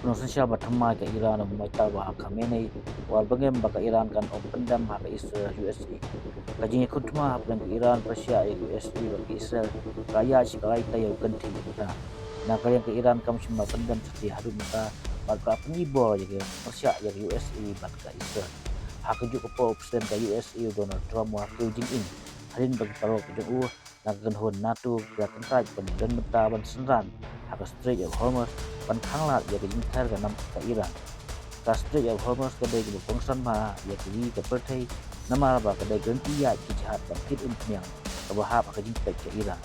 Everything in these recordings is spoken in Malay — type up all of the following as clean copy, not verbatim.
Indonesia berteman ke Iran membaca bahwa Khamenei war bangem baka Iran kan open dam haka Israel USA. Kajinya kutma haplan ke Iran Persia ya USA baka Israel kaya sikalai tayo ganti ta. Na kalian ke Iran kam shima pendam setia hadu mata baka penibol ya ke Persia ya ke USA baka Israel. Haka juga po presiden ke USA Donald Trump wa ke Jing In. Halin bagi paro ke Jong nagagan hon NATO gerakan raj pen dan menta ban senran haka Strait of Hormuz ban khanglat ya ke jingkar ga nam ka Iran ka Strait of Hormuz ka dai ga pongsan ma ya ke wi ka perthai namar ba ka dai ganti ya ki jahat ban kit in pyang ka ba ha ka jingkai ka Iran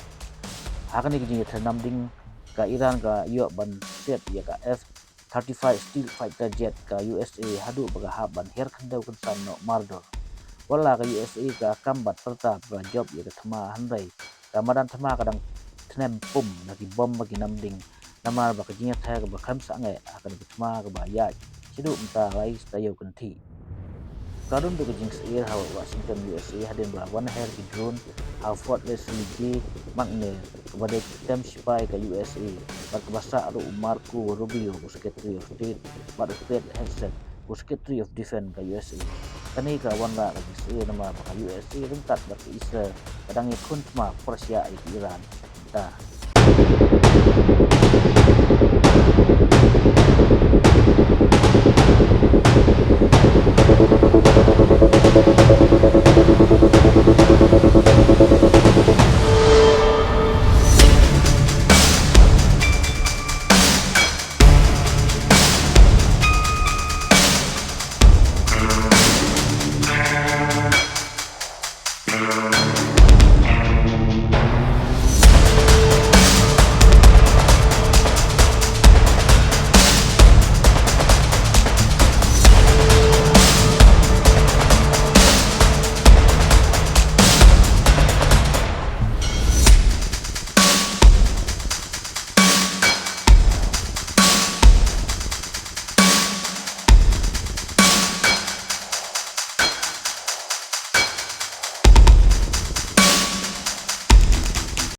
ha ka ni jing ta nam ding ka Iran ka yo ban set ya ka F-35 Steel Fighter Jet ka USA hadu ba ha ban her khandau kan san no mardor wala ka USA ka kambat perta ba job ya ka thama handai Ramadan thama kadang tnem pum lagi bom bagi namding namar ba kajinya thaya ka ba kham sa ngai akan ka thama ka ba ya chidu mta lai stayo kanthi kadun du kajing sair hawa Washington USA hadin ba one hair ki drone ha Fort Leslie G magne kepada tem spy ka USA ba ka basa ru Marco Rubio Secretary of State ba State Hegseth Secretary of Defense ka USA kani ka wanda lagi sair nama ba ka USA rintat ba ka Israel kadang ikun ma Persia Iran ta